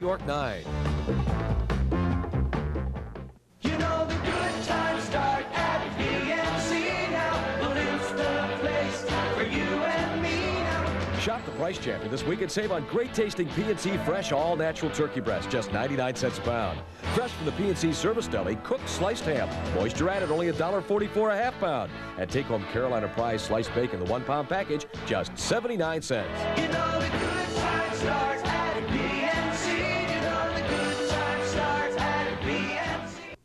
New York 9. You know the good times start at PNC now. Well, it's the place for you and me now. Shop the Price Champion this week and save on great tasting PNC fresh all natural turkey breast, just 99 cents a pound. Fresh from the PNC Service Deli, cooked sliced ham, moisture added, only $1.44 a half pound. And take home Carolina Prize sliced bacon, the 1 pound package, just 79 cents. You know the good times start at PNC. You know the good times start at PNC.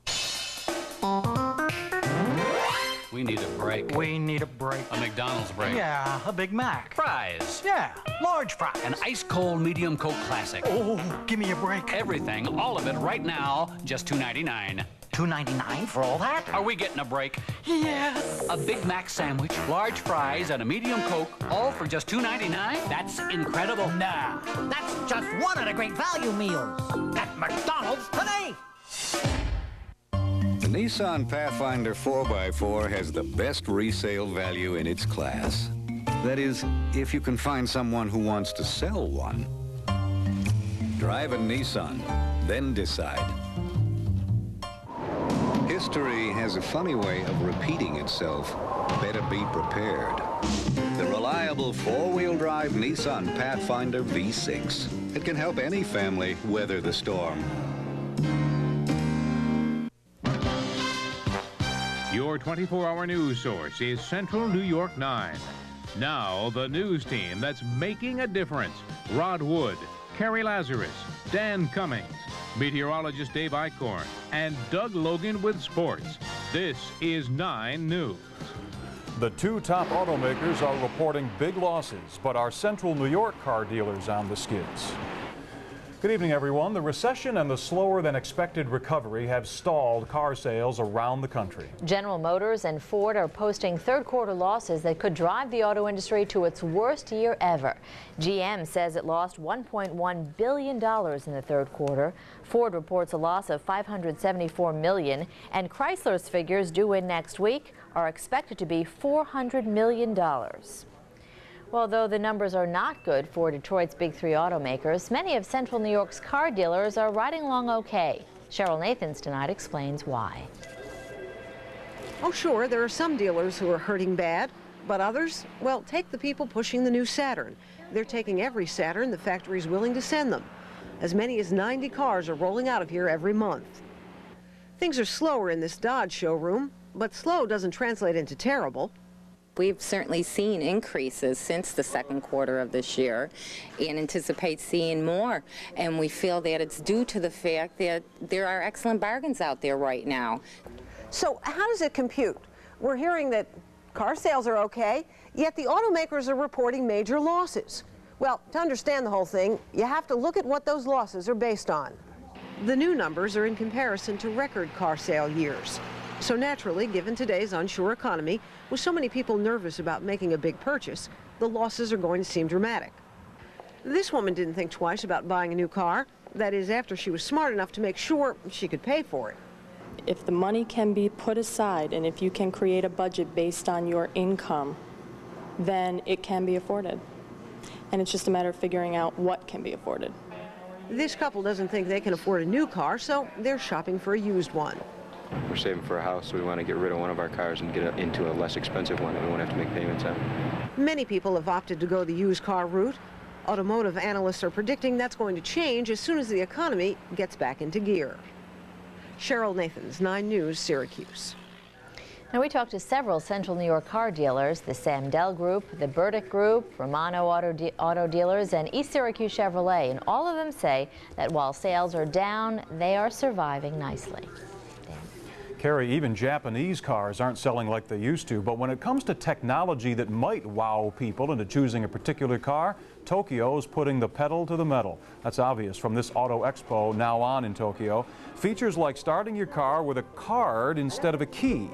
We need a break. We need a break. A McDonald's break. Yeah, a Big Mac. Fries. Yeah, large fries. An ice-cold medium Coke Classic. Oh, give me a break. Everything, all of it right now, just $2.99. $2.99 for all that? Are we getting a break? Yes. A Big Mac sandwich, large fries, and a medium Coke, all for just $2.99? That's incredible. Nah, that's just one of the great value meals at McDonald's today. The Nissan Pathfinder 4x4 has the best resale value in its class. That is, if you can find someone who wants to sell one. Drive a Nissan, then decide. History has a funny way of repeating itself. Better be prepared. The reliable four-wheel drive Nissan Pathfinder V6. It can help any family weather the storm. Your 24-hour news source is Central New York 9. Now, the news team that's making a difference. Rod Wood, Carrie Lazarus, Dan Cummings, meteorologist Dave Eichhorn, and Doug Logan with sports. This is 9 News. The two top automakers are reporting big losses, but are Central New York car dealers on the skids? Good evening, everyone. The recession and the slower than expected recovery have stalled car sales around the country. General Motors and Ford are posting third-quarter losses that could drive the auto industry to its worst year ever. GM says it lost $1.1 billion in the third quarter. Ford reports a loss of $574 million, and Chrysler's figures due in next week are expected to be $400 million. Well, though the numbers are not good for Detroit's big three automakers, many of Central New York's car dealers are riding along okay. Cheryl Nathans tonight explains why. Oh, sure, there are some dealers who are hurting bad, but others, well, take the people pushing the new Saturn. They're taking every Saturn the factory's willing to send them. As many as 90 cars are rolling out of here every month. Things are slower in this Dodge showroom, but slow doesn't translate into terrible. We've certainly seen increases since the second quarter of this year and anticipate seeing more. And we feel that it's due to the fact that there are excellent bargains out there right now. So how does it compute? We're hearing that car sales are okay, yet the automakers are reporting major losses. Well, to understand the whole thing, you have to look at what those losses are based on. The new numbers are in comparison to record car sale years. So naturally, given today's unsure economy, with so many people nervous about making a big purchase, the losses are going to seem dramatic. This woman didn't think twice about buying a new car. That is, after she was smart enough to make sure she could pay for it. If the money can be put aside and if you can create a budget based on your income, then it can be afforded. And it's just a matter of figuring out what can be afforded. This couple doesn't think they can afford a new car, so they're shopping for a used one. We're saving for a house, so we want to get rid of one of our cars and get into a less expensive one that we won't have to make payments on. Many people have opted to go the used car route. Automotive analysts are predicting that's going to change as soon as the economy gets back into gear. Cheryl Nathans, 9 News, Syracuse. Now, we talked to several Central New York car dealers, the Samdell Group, the Burdick Group, Romano Auto Dealers, and East Syracuse Chevrolet, and all of them say that while sales are down, they are surviving nicely. Carrie, even Japanese cars aren't selling like they used to, but when it comes to technology that might wow people into choosing a particular car, Tokyo is putting the pedal to the metal. That's obvious from this Auto Expo now on in Tokyo. Features like starting your car with a card instead of a key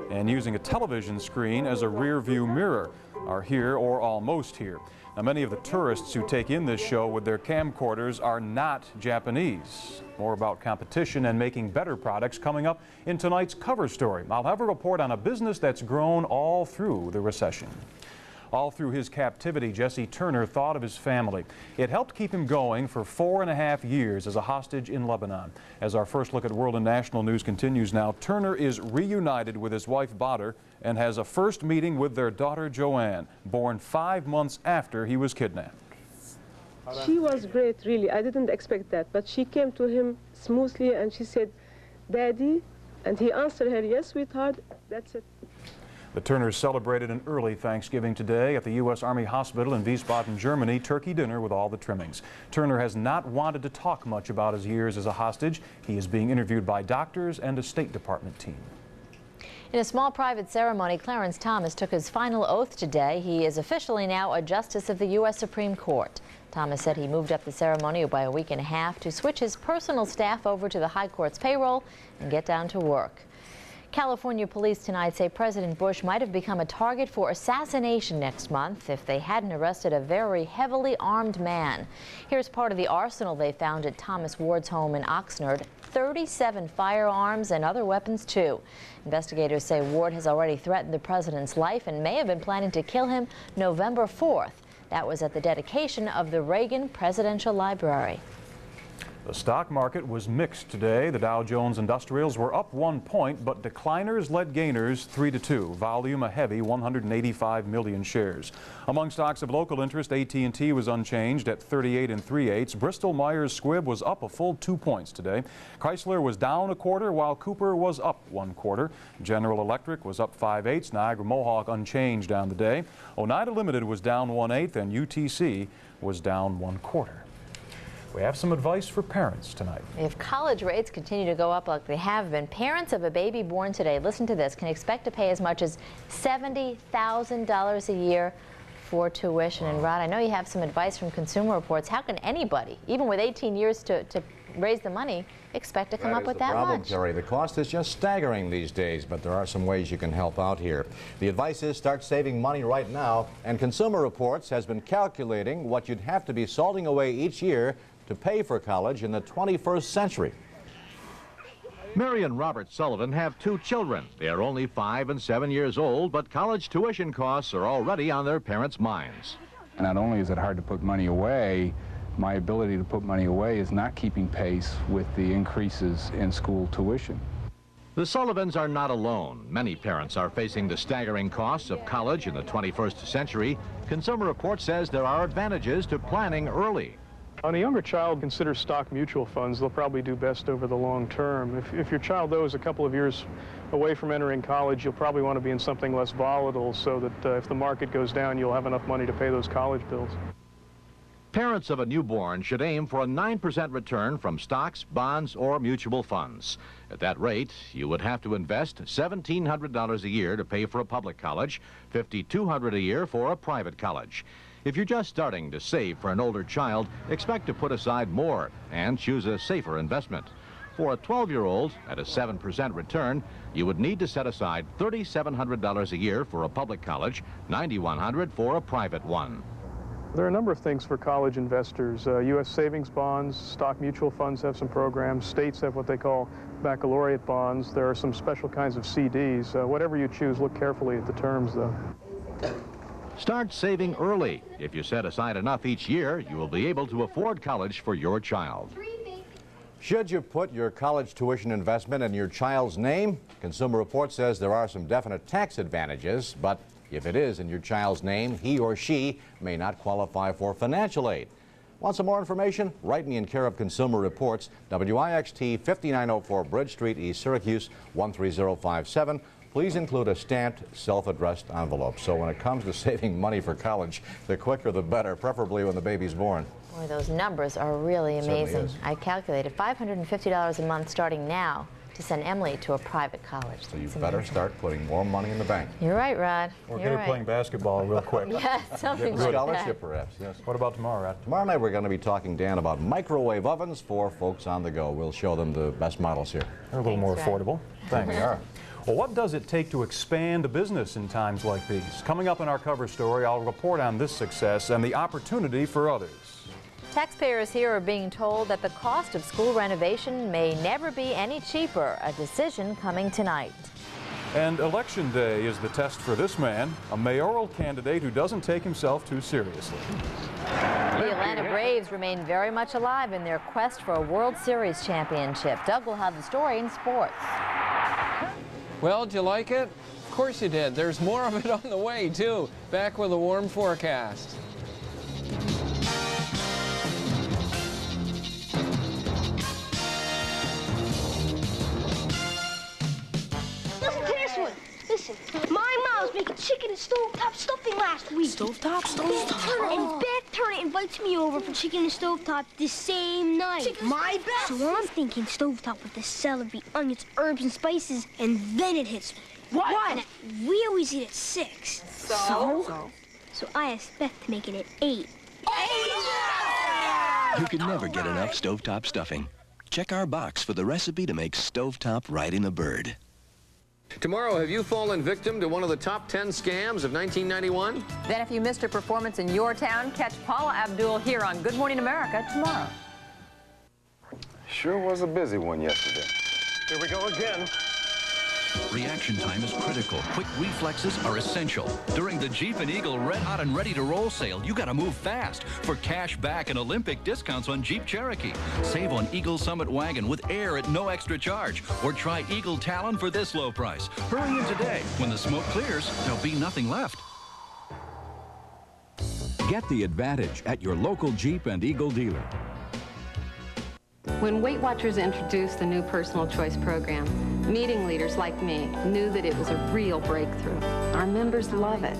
and using a television screen as a rear view mirror are here or almost here. Now, many of the tourists who take in this show with their camcorders are not Japanese. More about competition and making better products coming up in tonight's cover story. I'll have a report on a business that's grown all through the recession. All through his captivity, Jesse Turner thought of his family. It helped keep him going for 4.5 years as a hostage in Lebanon. As our first look at world and national news continues now, Turner is reunited with his wife Badr and has a first meeting with their daughter Joanne, born 5 months after he was kidnapped. She was great, really. I didn't expect that, but she came to him smoothly and she said, "Daddy," and he answered her, "Yes, sweetheart." That's it. The Turners celebrated an early Thanksgiving today at the U.S. Army Hospital in Wiesbaden, Germany. Turkey dinner with all the trimmings. Turner has not wanted to talk much about his years as a hostage. He is being interviewed by doctors and a State Department team. In a small private ceremony, Clarence Thomas took his final oath today. He is officially now a justice of the U.S. Supreme Court. Thomas said he moved up the ceremony by a week and a half to switch his personal staff over to the High Court's payroll and get down to work. California police tonight say President Bush might have become a target for assassination next month if they hadn't arrested a very heavily armed man. Here's part of the arsenal they found at Thomas Ward's home in Oxnard. 37 firearms and other weapons, too. Investigators say Ward has already threatened the president's life and may have been planning to kill him November 4th. That was at the dedication of the Reagan Presidential Library. The stock market was mixed today. The Dow Jones Industrials were up 1 point, but decliners led gainers 3-2. Volume a heavy 185 million shares. Among stocks of local interest, AT&T was unchanged at 38 3/8. Bristol Myers Squibb was up a full 2 points today. Chrysler was down 1/4, while Cooper was up 1/4. General Electric was up 5/8. Niagara Mohawk unchanged on the day. Oneida Limited was down 1/8, and UTC was down 1/4. We have some advice for parents tonight. If college rates continue to go up like they have been, parents of a baby born today, listen to this, can expect to pay as much as $70,000 a year for tuition. And Rod, I know you have some advice from Consumer Reports. How can anybody, even with 18 years to raise the money, expect to come up with that much? Jerry. The cost is just staggering these days, but there are some ways you can help out here. The advice is start saving money right now, and Consumer Reports has been calculating what you'd have to be salting away each year to pay for college in the 21st century. Mary and Robert Sullivan have 2 children. They are only 5 and 7 years old, but college tuition costs are already on their parents' minds. Not only is it hard to put money away, my ability to put money away is not keeping pace with the increases in school tuition. The Sullivans are not alone. Many parents are facing the staggering costs of college in the 21st century. Consumer Reports says there are advantages to planning early. When a younger child considers stock mutual funds, they'll probably do best over the long term. If your child, though, is a couple of years away from entering college, you'll probably want to be in something less volatile so that if the market goes down, you'll have enough money to pay those college bills. Parents of a newborn should aim for a 9% return from stocks, bonds, or mutual funds. At that rate, you would have to invest $1,700 a year to pay for a public college, $5,200 a year for a private college. If you're just starting to save for an older child, expect to put aside more and choose a safer investment. For a 12-year-old, at a 7% return, you would need to set aside $3,700 a year for a public college, $9,100 for a private one. There are a number of things for college investors. U.S. savings bonds, stock mutual funds have some programs. States have what they call baccalaureate bonds. There are some special kinds of CDs. Whatever you choose, look carefully at the terms, though. Start saving early. If you set aside enough each year, you will be able to afford college for your child. Should you put your college tuition investment in your child's name? Consumer Reports says there are some definite tax advantages, but if it is in your child's name, he or she may not qualify for financial aid. Want some more information? Write me in care of Consumer Reports, WIXT 5904 Bridge Street, East Syracuse 13057. Please include a stamped, self-addressed envelope. So when it comes to saving money for college, the quicker the better, preferably when the baby's born. Boy, those numbers are really amazing. I calculated $550 a month starting now to send Emily to a private college. So you better start putting more money in the bank. You're right, Rod. Or get her playing basketball real quick. Yeah, something like that. Scholarship, perhaps, yes. What about tomorrow, Rod? Tomorrow night we're going to be talking, Dan, about microwave ovens for folks on the go. We'll show them the best models here. They're a little more affordable. Thanks. They are. Well, what does it take to expand a business in times like these? Coming up in our cover story, I'll report on this success and the opportunity for others. Taxpayers here are being told that the cost of school renovation may never be any cheaper, a decision coming tonight. And Election Day is the test for this man, a mayoral candidate who doesn't take himself too seriously. The Atlanta Braves remain very much alive in their quest for a World Series championship. Doug will have the story in sports. Well, did you like it? Of course you did. There's more of it on the way, too. Back with a warm forecast. Listen to this one. Listen, my mom was making chicken and stovetop stuffing last week. Stovetop? And Beth Turner invites me over for chicken and stovetop the same night. My Beth? So I'm thinking stovetop with the celery, onions, herbs, and spices, and then it hits me. What? And we always eat at 6. So I asked Beth to make it at 8. You can never get enough stovetop stuffing. Check our box for the recipe to make stovetop right in the bird. Tomorrow, have you fallen victim to one of the top 10 scams of 1991? Then if you missed a performance in your town, catch Paula Abdul here on Good Morning America tomorrow. Sure was a busy one yesterday. Here we go again. Reaction time is critical. Quick reflexes are essential. During the Jeep and Eagle Red Hot and Ready to Roll sale, you gotta move fast for cash back and Olympic discounts on Jeep Cherokee. Save on Eagle Summit Wagon with air at no extra charge. Or try Eagle Talon for this low price. Hurry in today. When the smoke clears, there'll be nothing left. Get the advantage at your local Jeep and Eagle dealer. When Weight Watchers introduced the new Personal Choice program, meeting leaders like me knew that it was a real breakthrough. Our members love it.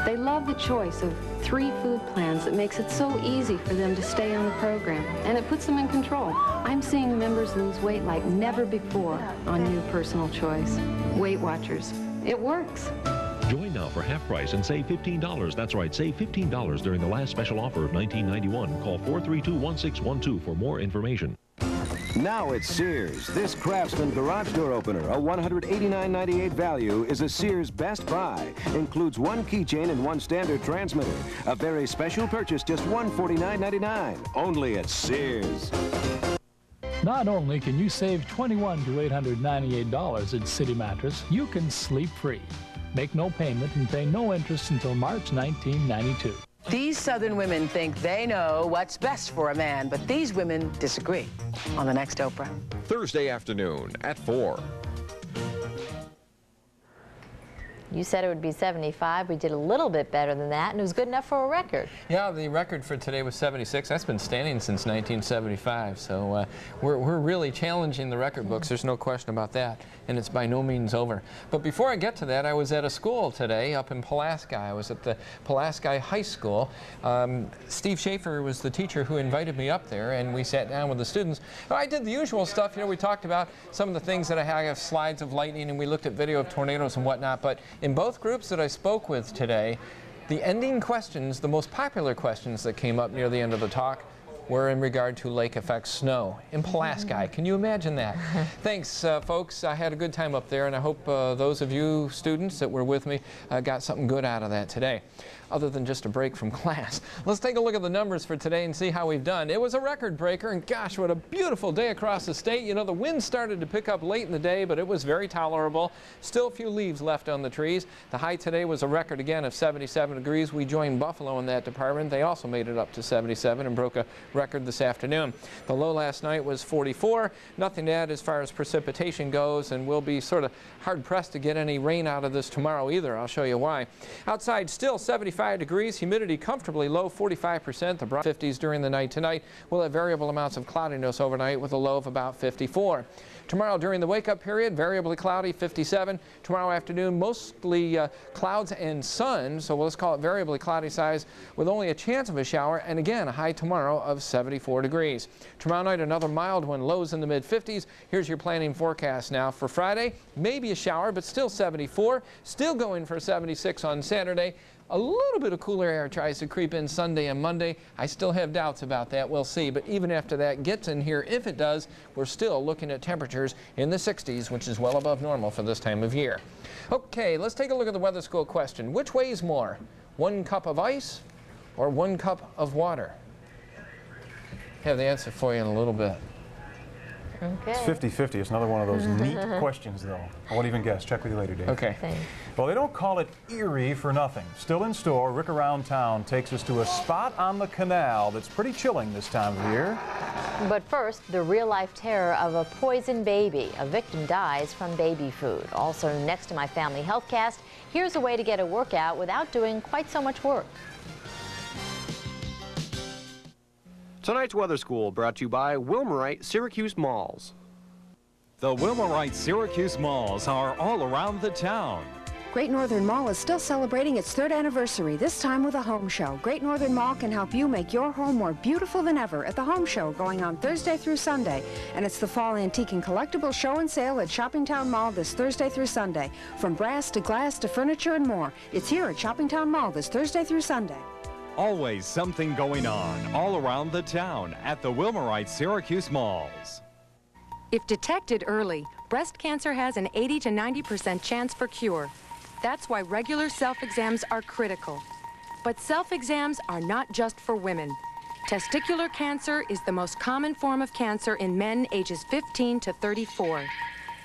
They love the choice of 3 food plans that makes it so easy for them to stay on the program, and it puts them in control. I'm seeing members lose weight like never before on new Personal Choice. Weight Watchers. It works. Join now for half price and save $15. That's right, save $15 during the last special offer of 1991. Call 432-1612 for more information. Now at Sears, this Craftsman garage door opener, a $189.98 value, is a Sears best buy. Includes 1 keychain and 1 standard transmitter. A very special purchase, just $149.99. Only at Sears. Not only can you save $21 to $898 at City Mattress, you can sleep free. Make no payment and pay no interest until March 1992. These Southern women think they know what's best for a man, but these women disagree. On the next Oprah. Thursday afternoon at 4. You said it would be 75. We did a little bit better than that, and it was good enough for a record. Yeah, the record for today was 76. That's been standing since 1975. So we're really challenging the record books. There's no question about that. And it's by no means over. But before I get to that, I was at a school today up in Pulaski. I was at the Pulaski High School. Steve Schaefer was the teacher who invited me up there, and we sat down with the students. I did the usual stuff. You know, we talked about some of the things that I have slides of lightning, and we looked at video of tornadoes and whatnot. But in both groups that I spoke with today, the ending questions, the most popular questions that came up near the end of the talk, were in regard to lake effect snow in Pulaski. Can you imagine that? Thanks, folks. I had a good time up there, and I hope those of you students that were with me got something good out of that today, other than just a break from class. Let's take a look at the numbers for today and see how we've done. It was a record breaker, and gosh, what a beautiful day across the state. You know, the wind started to pick up late in the day, but it was very tolerable. Still a few leaves left on the trees. The high today was a record again of 77 degrees. We joined Buffalo in that department. They also made it up to 77 and broke a record this afternoon. The low last night was 44. Nothing to add as far as precipitation goes, and we'll be sort of hard-pressed to get any rain out of this tomorrow either. I'll show you why. Outside still 75 degrees, humidity comfortably low, 45%, the 50s during the night tonight. We'll have variable amounts of cloudiness overnight with a low of about 54. Tomorrow during the wake-up period, variably cloudy, 57. Tomorrow afternoon, mostly clouds and sun, so let's call it variably cloudy skies with only a chance of a shower, and again, a high tomorrow of 74 degrees. Tomorrow night, another mild one, lows in the mid-50s. Here's your planning forecast now. For Friday, maybe a shower, but still 74. Still going for 76 on Saturday. A little bit of cooler air tries to creep in Sunday and Monday. I still have doubts about that. We'll see. But even after that gets in here, if it does, we're still looking at temperatures in the 60s, which is well above normal for this time of year. Okay, let's take a look at the weather school question. Which weighs more, 1 cup of ice or 1 cup of water? Have the answer for you in a little bit. Okay. It's 50-50. It's another one of those neat questions, though. I won't even guess. Check with you later, Dave. Okay. Thanks. Well, they don't call it eerie for nothing. Still in store, Rick Around Town takes us to a spot on the canal that's pretty chilling this time of year. But first, the real-life terror of a poison baby. A victim dies from baby food. Also, next to my Family Healthcast, here's a way to get a workout without doing quite so much work. Tonight's Weather School brought to you by Wilmerite Syracuse Malls. The Wilmerite Syracuse Malls are all around the town. Great Northern Mall is still celebrating its 3rd anniversary, this time with a home show. Great Northern Mall can help you make your home more beautiful than ever at the home show going on Thursday through Sunday. And it's the Fall Antique and Collectible Show and Sale at Shoppingtown Mall this Thursday through Sunday. From brass to glass to furniture and more. It's here at Shoppingtown Mall this Thursday through Sunday. Always something going on all around the town at the Wilmerite Syracuse Malls. If detected early, breast cancer has an 80 to 90% chance for cure. That's why regular self-exams are critical. But self-exams are not just for women. Testicular cancer is the most common form of cancer in men ages 15 to 34.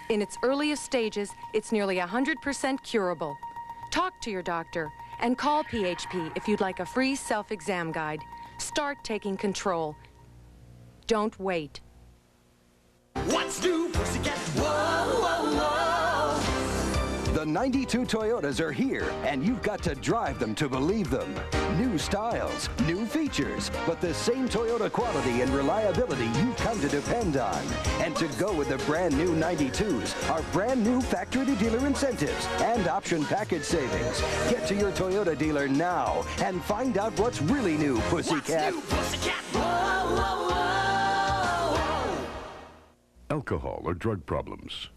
In its earliest stages, it's nearly 100% curable. Talk to your doctor and call PHP if you'd like a free self-exam guide. Start taking control. Don't wait. What's new, pussycat? Whoa, whoa, whoa. The 92 Toyotas are here, and you've got to drive them to believe them. New styles, new features, but the same Toyota quality and reliability you've come to depend on. And to go with the brand new 92s are brand new factory-to-dealer incentives and option package savings. Get to your Toyota dealer now and find out what's really new, pussycat. What's new, pussycat? Whoa, whoa, whoa. Alcohol or drug problems.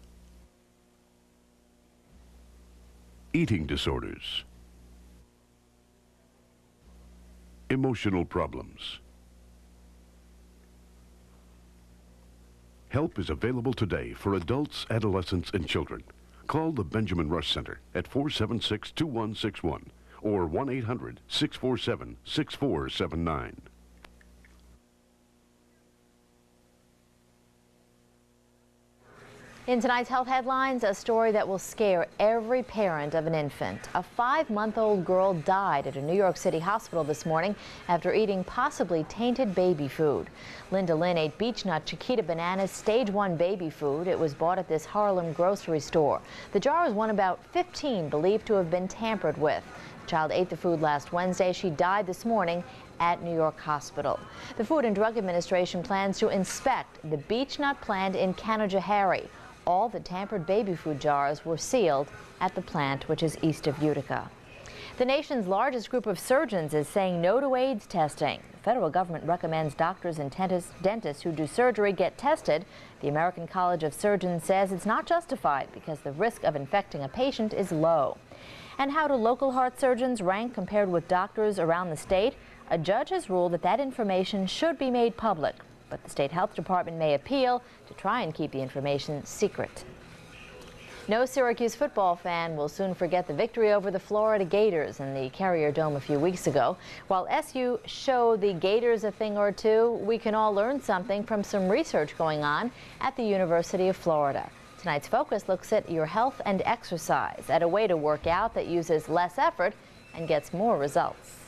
Eating disorders. Emotional problems. Help is available today for adults, adolescents, and children. Call the Benjamin Rush Center at 476-2161 or 1-800-647-6479. In tonight's health headlines, a story that will scare every parent of an infant. A 5-month-old girl died at a New York City hospital this morning after eating possibly tainted baby food. Linda Lynn ate Beechnut Chiquita Bananas Stage 1 baby food. It was bought at this Harlem grocery store. The jar was one about 15 believed to have been tampered with. The child ate the food last Wednesday. She died this morning at New York Hospital. The Food and Drug Administration plans to inspect the Beechnut plant in Canajoharie. All the tampered baby food jars were sealed at the plant, which is east of Utica. The nation's largest group of surgeons is saying no to AIDS testing. The federal government recommends doctors and dentists who do surgery get tested. The American College of Surgeons says it's not justified because the risk of infecting a patient is low. And how do local heart surgeons rank compared with doctors around the state? A judge has ruled that that information should be made public. But the state health department may appeal to try and keep the information secret. No Syracuse football fan will soon forget the victory over the Florida Gators in the Carrier Dome a few weeks ago. While SU showed the Gators a thing or two, we can all learn something from some research going on at the University of Florida. Tonight's focus looks at your health and exercise, at a way to work out that uses less effort and gets more results.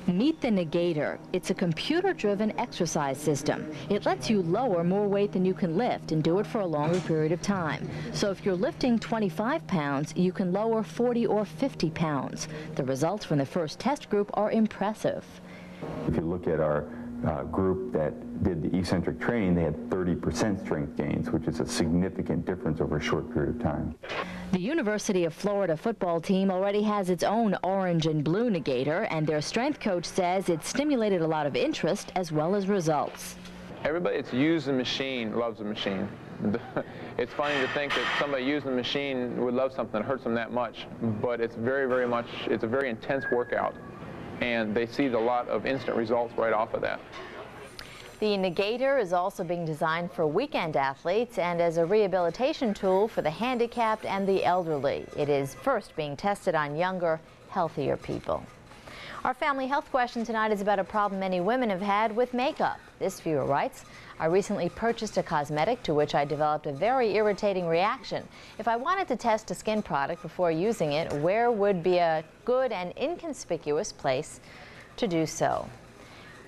Meet the Negator. It's a computer-driven exercise system. It lets you lower more weight than you can lift and do it for a longer period of time. So if you're lifting 25 pounds, you can lower 40 or 50 pounds. The results from the first test group are impressive. If you look at our group that did the eccentric training, they had 30% strength gains, which is a significant difference over a short period of time. The University of Florida football team already has its own orange and blue Negator, and their strength coach says it stimulated a lot of interest as well as results. Everybody that's used the machine loves the machine. It's funny to think that somebody using the machine would love something that hurts them that much, but it's it's a very intense workout, and they see a lot of instant results right off of that. The Negator is also being designed for weekend athletes and as a rehabilitation tool for the handicapped and the elderly. It is first being tested on younger, healthier people. Our family health question tonight is about a problem many women have had with makeup. This viewer writes, I recently purchased a cosmetic to which I developed a very irritating reaction. If I wanted to test a skin product before using it, where would be a good and inconspicuous place to do so?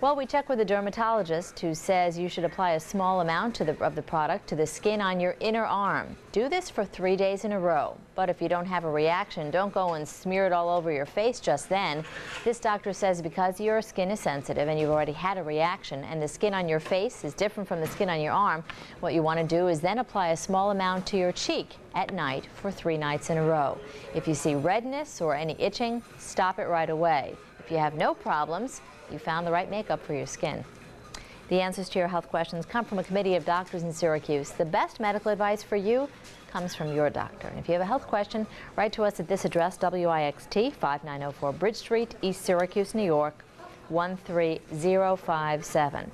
Well, we checked with a dermatologist who says you should apply a small amount of the product to the skin on your inner arm. Do this for 3 days in a row. But if you don't have a reaction, don't go and smear it all over your face just then. This doctor says because your skin is sensitive and you've already had a reaction and the skin on your face is different from the skin on your arm, what you want to do is then apply a small amount to your cheek at night for 3 nights in a row. If you see redness or any itching, stop it right away. If you have no problems, you found the right makeup for your skin. The answers to your health questions come from a committee of doctors in Syracuse. The best medical advice for you comes from your doctor. And if you have a health question, write to us at this address, WIXT, 5904 Bridge Street, East Syracuse, New York, 13057.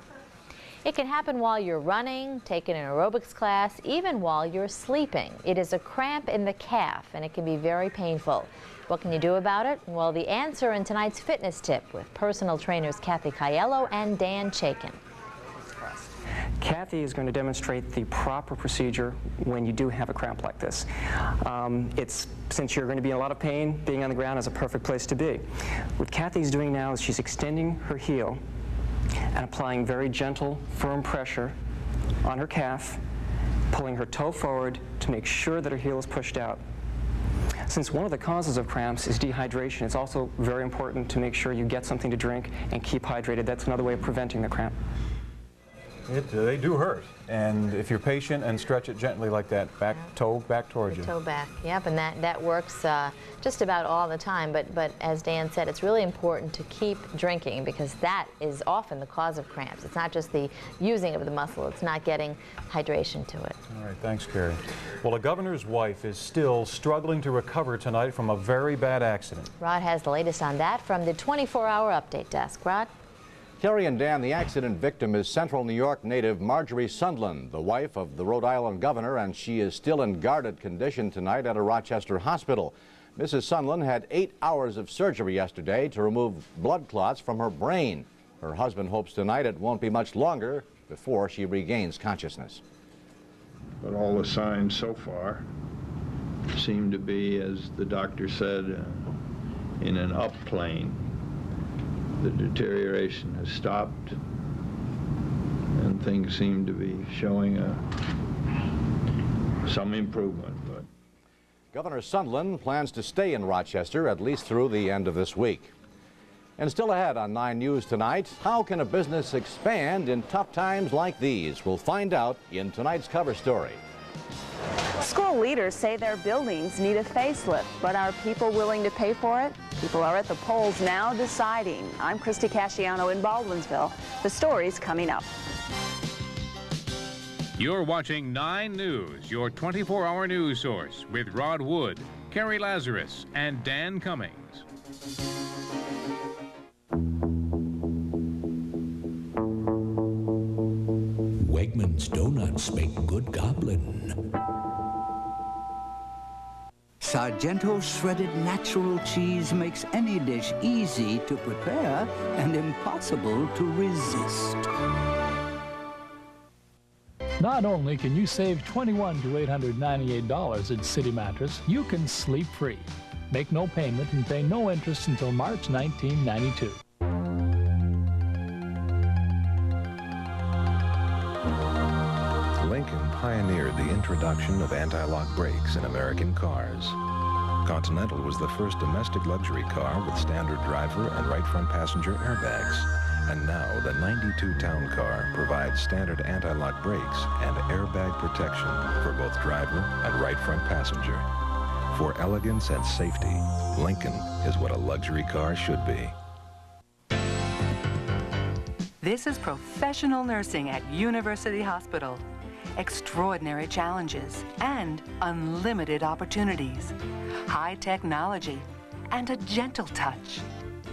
It can happen while you're running, taking an aerobics class, even while you're sleeping. It is a cramp in the calf, and it can be very painful. What can you do about it? Well, the answer in tonight's fitness tip with personal trainers Kathy Caiello and Dan Chaikin. Kathy is going to demonstrate the proper procedure when you do have a cramp like this. Since you're going to be in a lot of pain, being on the ground is a perfect place to be. What Kathy's doing now is she's extending her heel and applying very gentle, firm pressure on her calf, pulling her toe forward to make sure that her heel is pushed out. Since one of the causes of cramps is dehydration, it's also very important to make sure you get something to drink and keep hydrated. That's another way of preventing the cramp. They do hurt, and if you're patient and stretch it gently like that, toe back towards you. Toe back, yep, and that works just about all the time, but as Dan said, it's really important to keep drinking because that is often the cause of cramps. It's not just the using of the muscle, it's not getting hydration to it. All right, thanks, Carrie. Well, a governor's wife is still struggling to recover tonight from a very bad accident. Rod has the latest on that from the 24-hour update desk. Rod? Carrie and Dan, the accident victim is Central New York native Marjorie Sundlin, the wife of the Rhode Island governor, and she is still in guarded condition tonight at a Rochester hospital. Mrs. Sundlin had 8 hours of surgery yesterday to remove blood clots from her brain. Her husband hopes tonight it won't be much longer before she regains consciousness. But all the signs so far seem to be, as the doctor said, in an up plane. The deterioration has stopped, and things seem to be showing some improvement. But Governor Sundlin plans to stay in Rochester at least through the end of this week. And still ahead on 9 News tonight, how can a business expand in tough times like these? We'll find out in tonight's cover story. School leaders say their buildings need a facelift, but are people willing to pay for it? People are at the polls now deciding. I'm Christy Casciano in Baldwinsville. The story's coming up. You're watching 9 News, your 24-hour news source with Rod Wood, Carrie Lazarus, and Dan Cummings. Wegmans donuts make good goblin. Sargento's shredded natural cheese makes any dish easy to prepare and impossible to resist. Not only can you save $21 to $898 at City Mattress, you can sleep free. Make no payment and pay no interest until March 1992. Lincoln pioneered the introduction of anti-lock brakes in American cars. Continental was the first domestic luxury car with standard driver and right front passenger airbags. And now the 92 Town Car provides standard anti-lock brakes and airbag protection for both driver and right front passenger. For elegance and safety, Lincoln is what a luxury car should be. This is professional nursing at University Hospital. Extraordinary challenges and unlimited opportunities. High technology and a gentle touch.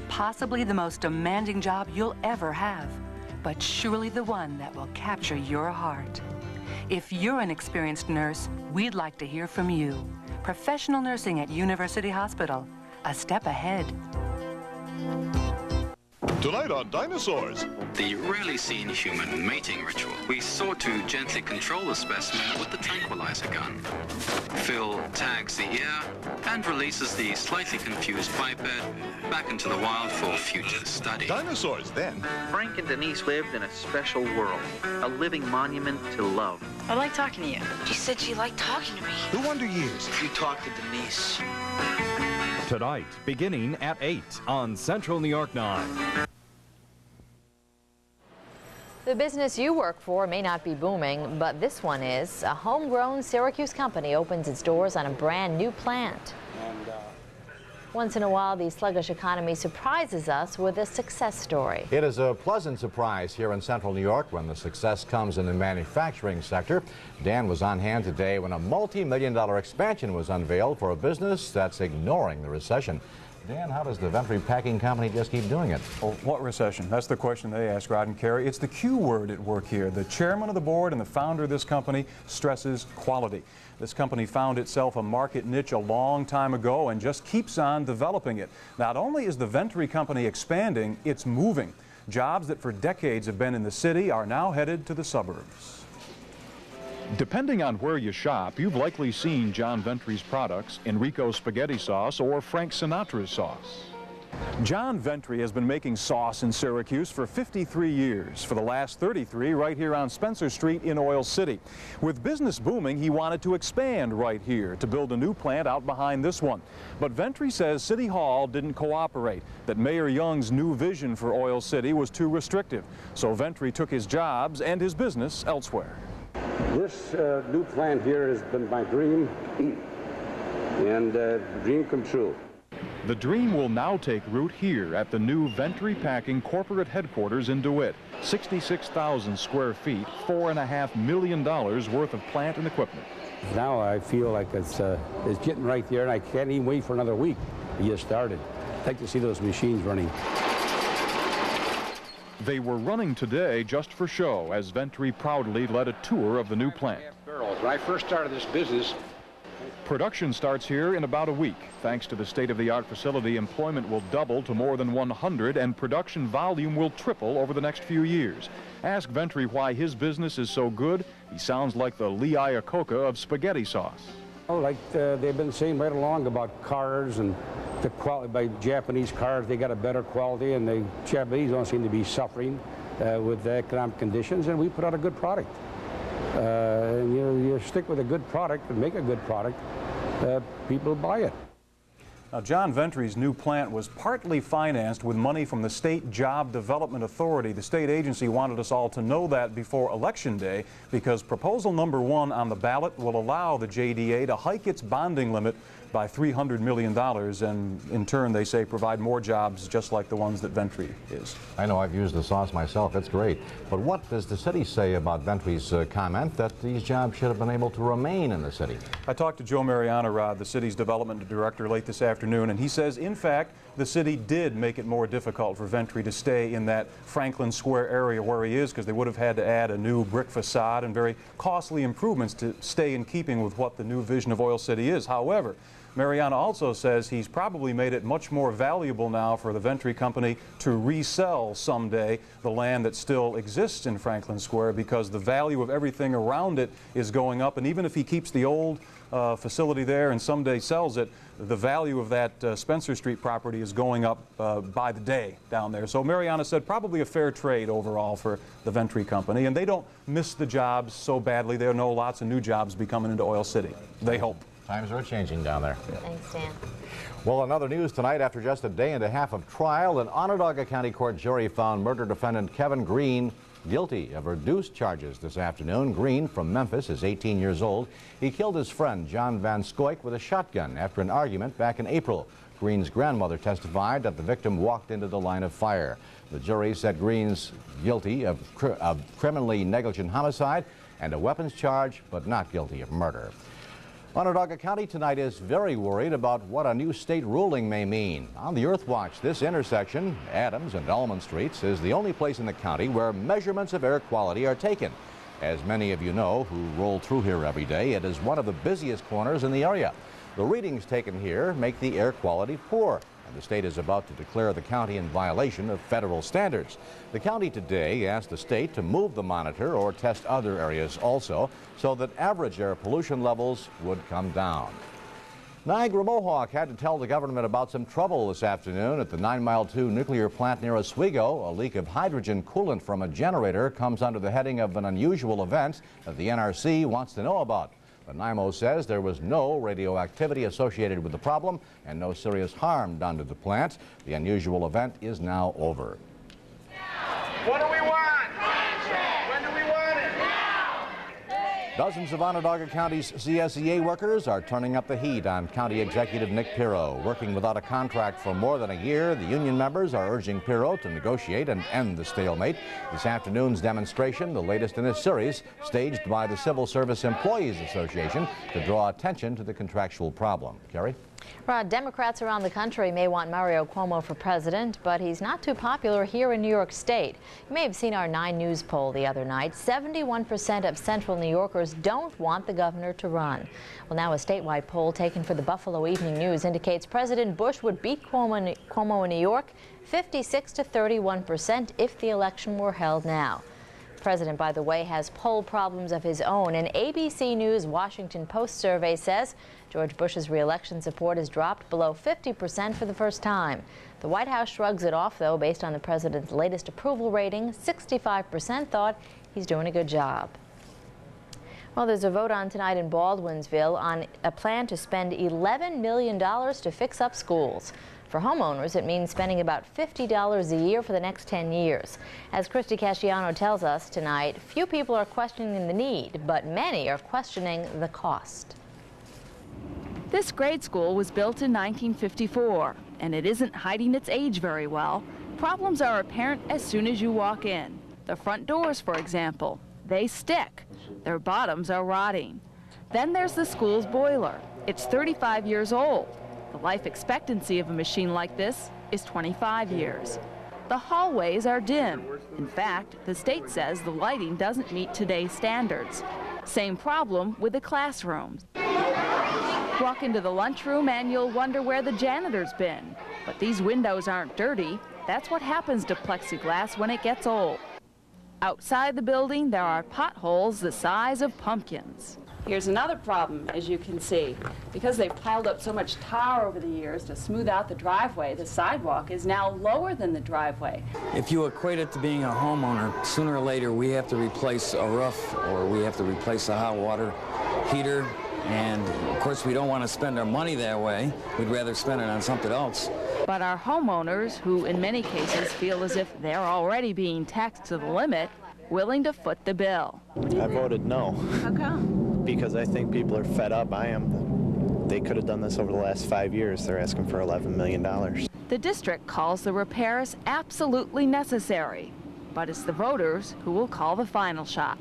Possibly the most demanding job you'll ever have, but surely the one that will capture your heart. If you're an experienced nurse, we'd like to hear from you. Professional nursing at University Hospital, a step ahead. Tonight on Dinosaurs. The rarely seen human mating ritual. We sought to gently control the specimen with the tranquilizer gun. Phil tags the ear and releases the slightly confused biped back into the wild for future study. Dinosaurs, then. Frank and Denise lived in a special world, a living monument to love. I like talking to you. She said she liked talking to me. The Wonder Years. You talk to Denise. Tonight, beginning at 8 on Central New York 9. The business you work for may not be booming, but this one is. A homegrown Syracuse company opens its doors on a brand new plant. Once in a while, the sluggish economy surprises us with a success story. It is a pleasant surprise here in Central New York when the success comes in the manufacturing sector. Dan was on hand today when a multi-million-dollar expansion was unveiled for a business that's ignoring the recession. Dan, how does the Ventry Packing Company just keep doing it? Well, what recession? That's the question they ask, Rod and Carey. It's the Q word at work here. The chairman of the board and the founder of this company stresses quality. This company found itself a market niche a long time ago and just keeps on developing it. Not only is the Ventry Company expanding, it's moving. Jobs that for decades have been in the city are now headed to the suburbs. Depending on where you shop, you've likely seen John Ventry's products, Enrico spaghetti sauce or Frank Sinatra's sauce. John Ventry has been making sauce in Syracuse for 53 years, for the last 33 right here on Spencer Street in Oil City. With business booming, he wanted to expand right here to build a new plant out behind this one. But Ventry says City Hall didn't cooperate, that Mayor Young's new vision for Oil City was too restrictive. So Ventry took his jobs and his business elsewhere. This new plant here has been my dream, and dream come true. The dream will now take root here at the new Ventry Packing corporate headquarters in DeWitt. 66,000 square feet, $4.5 million worth of plant and equipment. Now I feel like it's getting right there, and I can't even wait for another week to get started. I'd like to see those machines running. They were running today just for show, as Ventry proudly led a tour of the new plant. When I first started this business, production starts here in about a week. Thanks to the state-of-the-art facility, employment will double to more than 100, and production volume will triple over the next few years. Ask Ventry why his business is so good. He sounds like the Lee Iacocca of spaghetti sauce. Oh, like they've been saying right along about cars and the quality. By Japanese cars, they got a better quality, and the Japanese don't seem to be suffering with the economic conditions, and we put out a good product. And you stick with a good product and make a good product, people buy it. Now, John Ventry's new plant was partly financed with money from the State Job Development Authority. The state agency wanted us all to know that before Election Day, because proposal number 1 on the ballot will allow the JDA to hike its bonding limit by $300 million, and in turn, they say, provide more jobs just like the ones that Ventry is. I know I've used the sauce myself. It's great. But what does the city say about Ventry's comment that these jobs should have been able to remain in the city? I talked to Joe Mariano, Rod, the city's development director, late this afternoon, and he says, in fact, the city did make it more difficult for Ventry to stay in that Franklin Square area where he is, because they would have had to add a new brick facade and very costly improvements to stay in keeping with what the new vision of Oil City is. However, Mariana also says he's probably made it much more valuable now for the Ventry Company to resell someday the land that still exists in Franklin Square, because the value of everything around it is going up. And even if he keeps the old facility there and someday sells it, the value of that Spencer Street property is going up by the day down there. So Mariana said probably a fair trade overall for the Ventry Company. And they don't miss the jobs so badly. They know lots of new jobs be coming into Oil City. They hope. Times are changing down there. Thanks, Dan. Well, another news tonight. After just a day and a half of trial, an Onondaga County Court jury found murder defendant Kevin Green guilty of reduced charges this afternoon. Green, from Memphis, is 18 years old. He killed his friend John Van Scoik with a shotgun after an argument back in April. Green's grandmother testified that the victim walked into the line of fire. The jury said Green's guilty of criminally negligent homicide and a weapons charge, but not guilty of murder. Onondaga County tonight is very worried about what a new state ruling may mean. On the Earth Watch, this intersection, Adams and Almond Streets, is the only place in the county where measurements of air quality are taken. As many of you know who roll through here every day, it is one of the busiest corners in the area. The readings taken here make the air quality poor. and the state is about to declare the county in violation of federal standards. The county today asked the state to move the monitor or test other areas also so that average air pollution levels would come down. Niagara Mohawk had to tell the government about some trouble this afternoon at the 9 Mile 2 nuclear plant near Oswego. A leak of hydrogen coolant from a generator comes under the heading of an unusual event that the NRC wants to know about. But NIMO says there was no radioactivity associated with the problem and no serious harm done to the plant. The unusual event is now over. What do we want? When do we want it? Now! Dozens of Onondaga County's CSEA workers are turning up the heat on County Executive Nick Pirro. Working without a contract for more than a year, the union members are urging Pirro to negotiate and end the stalemate. This afternoon's demonstration, the latest in a series, staged by the Civil Service Employees Association to draw attention to the contractual problem. Kerry? Rod, Democrats around the country may want Mario Cuomo for president, but he's not too popular here in New York State. You may have seen our 9 News poll the other night. 71% of Central New Yorkers don't want the governor to run. Well, now a statewide poll taken for the Buffalo Evening News indicates President Bush would beat Cuomo in New York 56 to 31% if the election were held now. The president, by the way, has poll problems of his own. An ABC News Washington Post survey says George Bush's re-election support has dropped below 50% for the first time. The White House shrugs it off, though, based on the president's latest approval rating. 65% thought he's doing a good job. Well, there's a vote on tonight in Baldwinsville on a plan to spend $11 million to fix up schools. For homeowners, it means spending about $50 a year for the next 10 years. As Christy Casciano tells us tonight, few people are questioning the need, but many are questioning the cost. This grade school was built in 1954, and it isn't hiding its age very well. Problems are apparent as soon as you walk in. The front doors, for example, they stick. Their bottoms are rotting. Then there's the school's boiler. It's 35 years old. The life expectancy of a machine like this is 25 years. The hallways are dim. In fact, the state says the lighting doesn't meet today's standards. Same problem with the classrooms. Walk into the lunchroom and you'll wonder where the janitor's been. But these windows aren't dirty. That's what happens to plexiglass when it gets old. Outside the building, there are potholes the size of pumpkins. Here's another problem, as you can see. Because they've piled up so much tar over the years to smooth out the driveway, the sidewalk is now lower than the driveway. If you equate it to being a homeowner, sooner or later we have to replace a roof or we have to replace a hot water heater. And of course, we don't want to spend our money that way. We'd rather spend it on something else. But our homeowners, who in many cases feel as if they're already being taxed to the limit, willing to foot the bill. I voted no. How come? Because I think people are fed up. I am. They could have done this over the last 5 years. They're asking for $11 million. The district calls the repairs absolutely necessary, but it's the voters who will call the final shot.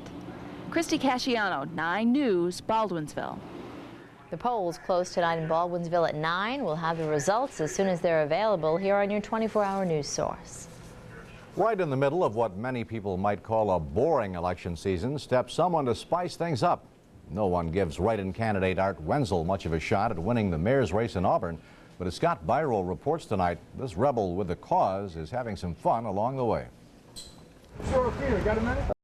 Christy Casciano, 9 News, Baldwinsville. The polls close tonight in Baldwinsville at 9. We'll have the results as soon as they're available here on your 24-hour news source. Right in the middle of what many people might call a boring election season steps someone to spice things up. No one gives write-in candidate Art Wenzel much of a shot at winning the mayor's race in Auburn. But as Scott Byroll reports tonight, this rebel with the cause is having some fun along the way. Sure, Peter, got a minute?